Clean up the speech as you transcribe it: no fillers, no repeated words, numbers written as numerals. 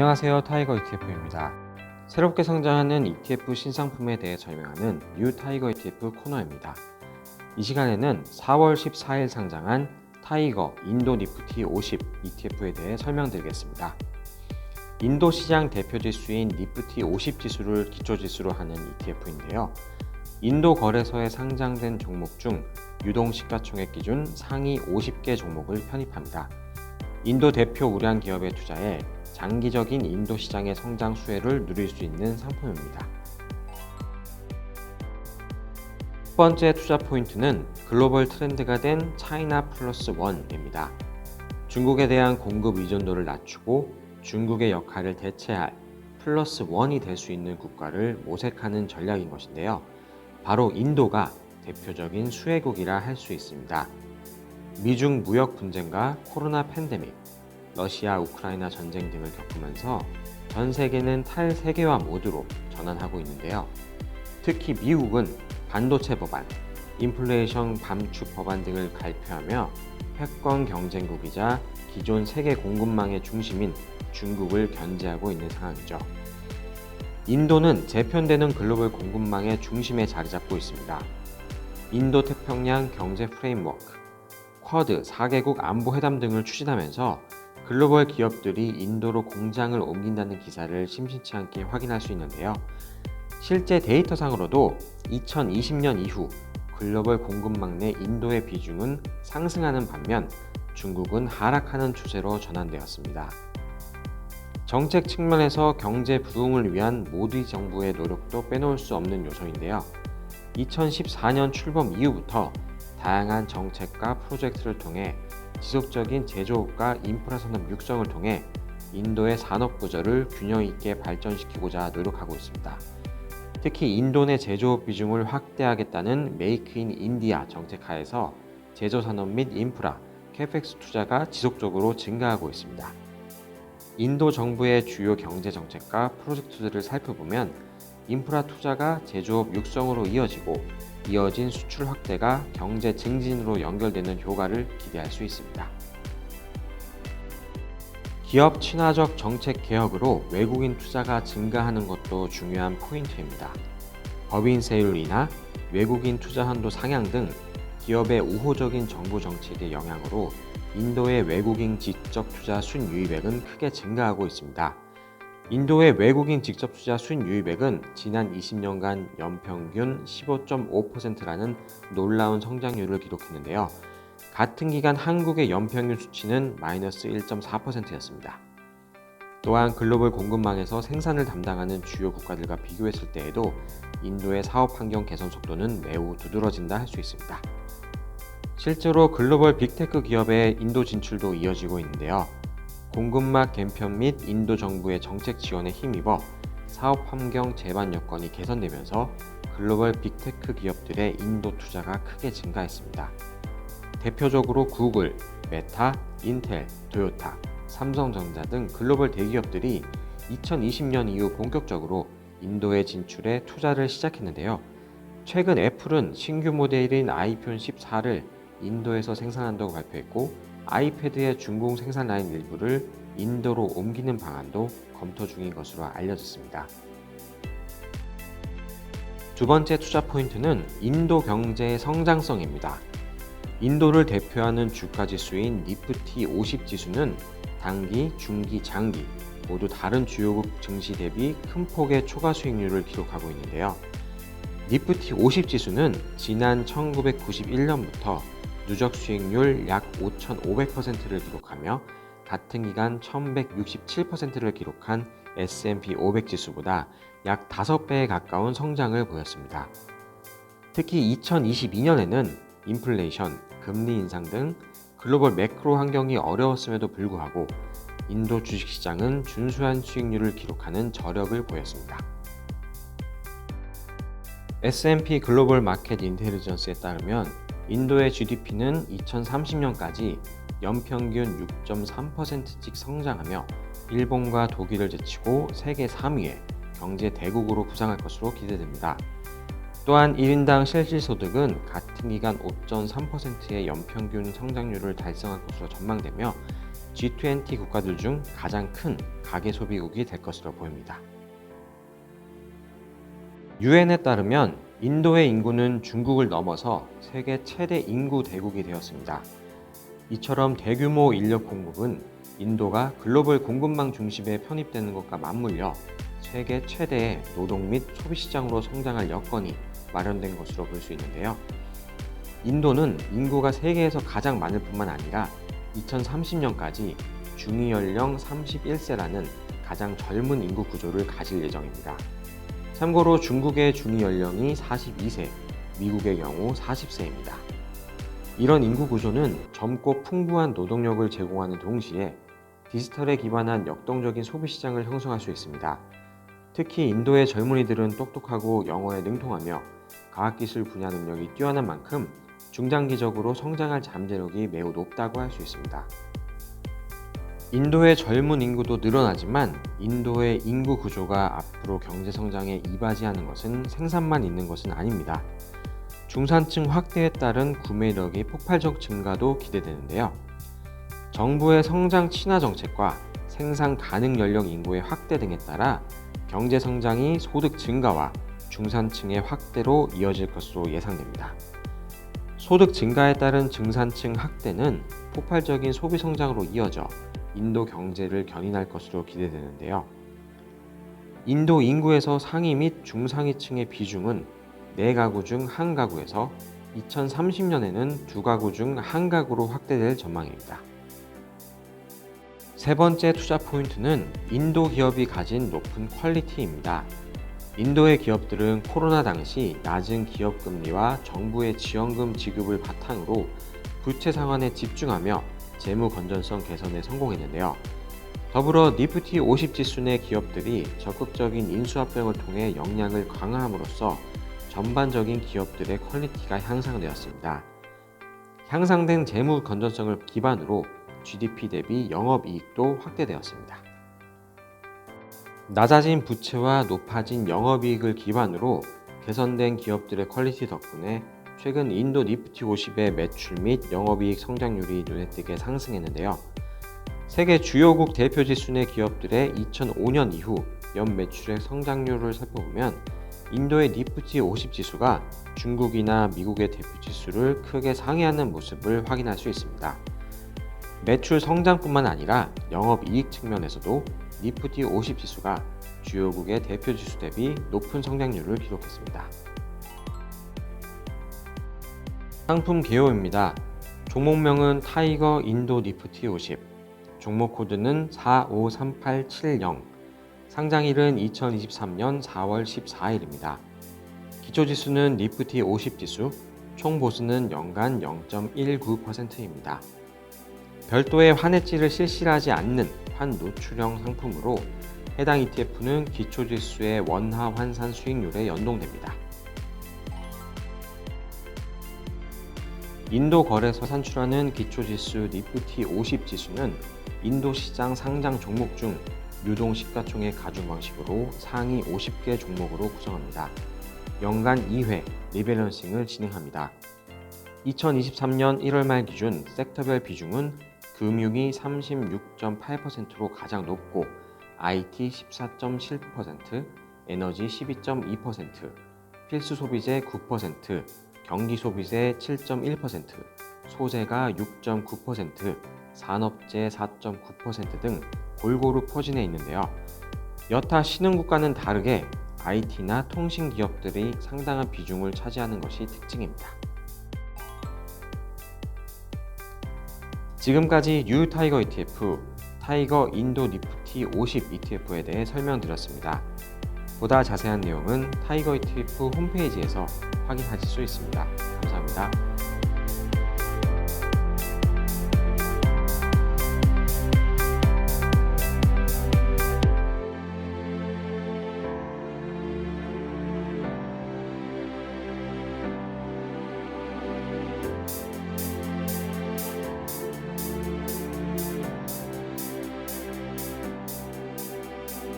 안녕하세요. 타이거 ETF입니다. 새롭게 성장하는 ETF 신상품에 대해 설명하는 뉴 타이거 ETF 코너입니다. 이 시간에는 4월 14일 상장한 타이거 인도 니프티 50 ETF에 대해 설명드리겠습니다. 인도 시장 대표 지수인 니프티 50 지수를 기초지수로 하는 ETF인데요. 인도 거래소에 상장된 종목 중 유동 시가총액 기준 상위 50개 종목을 편입합니다. 인도 대표 우량 기업에 투자해 장기적인 인도 시장의 성장 수혜를 누릴 수 있는 상품입니다. 첫 번째 투자 포인트는 글로벌 트렌드가 된 차이나 플러스 원입니다. 중국에 대한 공급 의존도를 낮추고 중국의 역할을 대체할 플러스 원이 될 수 있는 국가를 모색하는 전략인 것인데요. 바로 인도가 대표적인 수혜국이라 할 수 있습니다. 미중 무역 분쟁과 코로나 팬데믹, 러시아 우크라이나 전쟁 등을 겪으면서 전 세계는 탈세계화 모드로 전환하고 있는데요. 특히 미국은 반도체 법안, 인플레이션 감축 법안 등을 발표하며 패권 경쟁국이자 기존 세계 공급망의 중심인 중국을 견제하고 있는 상황이죠. 인도는 재편되는 글로벌 공급망의 중심에 자리 잡고 있습니다. 인도 태평양 경제 프레임워크, 쿼드 4개국 안보회담 등을 추진하면서 글로벌 기업들이 인도로 공장을 옮긴다는 기사를 심심치 않게 확인할 수 있는데요. 실제 데이터상으로도 2020년 이후 글로벌 공급망 내 인도의 비중은 상승하는 반면 중국은 하락하는 추세로 전환되었습니다. 정책 측면에서 경제 부흥을 위한 모디 정부의 노력도 빼놓을 수 없는 요소인데요. 2014년 출범 이후부터 다양한 정책과 프로젝트를 통해 지속적인 제조업과 인프라 산업 육성을 통해 인도의 산업 구조를 균형 있게 발전시키고자 노력하고 있습니다. 특히 인도 내 제조업 비중을 확대하겠다는 메이크 인 인디아 정책 하에서 제조 산업 및 인프라, 캐펙스 투자가 지속적으로 증가하고 있습니다. 인도 정부의 주요 경제 정책과 프로젝트들을 살펴보면 인프라 투자가 제조업 육성으로 이어진 수출 확대가 경제 증진으로 연결되는 효과를 기대할 수 있습니다. 기업 친화적 정책 개혁으로 외국인 투자가 증가하는 것도 중요한 포인트입니다. 법인세율 인하, 외국인 투자 한도 상향 등 기업의 우호적인 정부 정책의 영향으로 인도의 외국인 직접 투자 순유입액은 크게 증가하고 있습니다. 인도의 외국인 직접 투자 순유입액은 지난 20년간 연평균 15.5%라는 놀라운 성장률을 기록했는데요. 같은 기간 한국의 연평균 수치는 마이너스 1.4%였습니다. 또한 글로벌 공급망에서 생산을 담당하는 주요 국가들과 비교했을 때에도 인도의 사업 환경 개선 속도는 매우 두드러진다 할 수 있습니다. 실제로 글로벌 빅테크 기업의 인도 진출도 이어지고 있는데요. 공급망 개편 및 인도 정부의 정책 지원에 힘입어 사업 환경 제반 여건이 개선되면서 글로벌 빅테크 기업들의 인도 투자가 크게 증가했습니다. 대표적으로 구글, 메타, 인텔, 토요타, 삼성전자 등 글로벌 대기업들이 2020년 이후 본격적으로 인도에 진출해 투자를 시작했는데요. 최근 애플은 신규 모델인 아이폰 14를 인도에서 생산한다고 발표했고 아이패드의 중공 생산 라인 일부를 인도로 옮기는 방안도 검토 중인 것으로 알려졌습니다. 두 번째 투자 포인트는 인도 경제의 성장성입니다. 인도를 대표하는 주가 지수인 니프티 50 지수는 단기, 중기, 장기 모두 다른 주요국 증시 대비 큰 폭의 초과 수익률을 기록하고 있는데요. 니프티 50 지수는 지난 1991년부터 누적 수익률 약 5,500%를 기록하며 같은 기간 1,167%를 기록한 S&P 500 지수보다 약 5배에 가까운 성장을 보였습니다. 특히 2022년에는 인플레이션, 금리 인상 등 글로벌 매크로 환경이 어려웠음에도 불구하고 인도 주식시장은 준수한 수익률을 기록하는 저력을 보였습니다. S&P 글로벌 마켓 인텔리전스에 따르면 인도의 GDP는 2030년까지 연평균 6.3%씩 성장하며 일본과 독일을 제치고 세계 3위의 경제 대국으로 부상할 것으로 기대됩니다. 또한 1인당 실질소득은 같은 기간 5.3%의 연평균 성장률을 달성할 것으로 전망되며 G20 국가들 중 가장 큰 가계 소비국이 될 것으로 보입니다. 유엔에 따르면 인도의 인구는 중국을 넘어서 세계 최대 인구 대국이 되었습니다. 이처럼 대규모 인력 공급은 인도가 글로벌 공급망 중심에 편입되는 것과 맞물려 세계 최대의 노동 및 소비 시장으로 성장할 여건이 마련된 것으로 볼 수 있는데요. 인도는 인구가 세계에서 가장 많을 뿐만 아니라 2030년까지 중위 연령 31세라는 가장 젊은 인구 구조를 가질 예정입니다. 참고로 중국의 중위 연령이 42세, 미국의 경우 40세입니다. 이런 인구 구조는 젊고 풍부한 노동력을 제공하는 동시에 디지털에 기반한 역동적인 소비 시장을 형성할 수 있습니다. 특히 인도의 젊은이들은 똑똑하고 영어에 능통하며 과학기술 분야 능력이 뛰어난 만큼 중장기적으로 성장할 잠재력이 매우 높다고 할 수 있습니다. 인도의 젊은 인구도 늘어나지만 인도의 인구 구조가 앞으로 경제 성장에 이바지하는 것은 생산만 있는 것은 아닙니다. 중산층 확대에 따른 구매력의 폭발적 증가도 기대되는데요. 정부의 성장 친화 정책과 생산 가능 연령 인구의 확대 등에 따라 경제 성장이 소득 증가와 중산층의 확대로 이어질 것으로 예상됩니다. 소득 증가에 따른 중산층 확대는 폭발적인 소비 성장으로 이어져 인도 경제를 견인할 것으로 기대되는데요. 인도 인구에서 상위 및 중상위층의 비중은 4가구 중 1가구에서 2030년에는 2가구 중 1가구로 확대될 전망입니다. 세 번째 투자 포인트는 인도 기업이 가진 높은 퀄리티입니다. 인도의 기업들은 코로나 당시 낮은 기업 금리와 정부의 지원금 지급을 바탕으로 부채 상환에 집중하며 재무 건전성 개선에 성공했는데요. 더불어 니프티 50 지수 내 기업들이 적극적인 인수합병을 통해 역량을 강화함으로써 전반적인 기업들의 퀄리티가 향상되었습니다. 향상된 재무 건전성을 기반으로 GDP 대비 영업이익도 확대되었습니다. 낮아진 부채와 높아진 영업이익을 기반으로 개선된 기업들의 퀄리티 덕분에 최근 인도 니프티 50의 매출 및 영업이익 성장률이 눈에 띄게 상승했는데요. 세계 주요국 대표 지수 내 기업들의 2005년 이후 연 매출액 성장률을 살펴보면 인도의 니프티 50 지수가 중국이나 미국의 대표 지수를 크게 상회하는 모습을 확인할 수 있습니다. 매출 성장뿐만 아니라 영업이익 측면에서도 니프티 50 지수가 주요국의 대표 지수 대비 높은 성장률을 기록했습니다. 상품 개요입니다. 종목명은 타이거 인도 니프티 50, 종목 코드는 453870, 상장일은 2023년 4월 14일입니다. 기초지수는 니프티 50 지수, 총 보수는 연간 0.19%입니다. 별도의 환해지를 실시하지 않는 환노출형 상품으로 해당 ETF는 기초지수의 원화 환산 수익률에 연동됩니다. 인도 거래소 산출하는 기초지수 니프티 50 지수는 인도 시장 상장 종목 중 유동 시가총액 가중 방식으로 상위 50개 종목으로 구성합니다. 연간 2회 리밸런싱을 진행합니다. 2023년 1월 말 기준 섹터별 비중은 금융이 36.8%로 가장 높고 IT 14.7%, 에너지 12.2%, 필수 소비재 9%, 경기 소비재 7.1%, 소재가 6.9%, 산업재 4.9% 등 골고루 포진해 있는데요. 여타 신흥국과는 다르게 IT나 통신 기업들이 상당한 비중을 차지하는 것이 특징입니다. 지금까지 뉴타이거 ETF, 타이거 인도 니프티 50 ETF에 대해 설명드렸습니다. 보다 자세한 내용은 타이거 ETF 홈페이지에서 확인하실 수 있습니다. 감사합니다.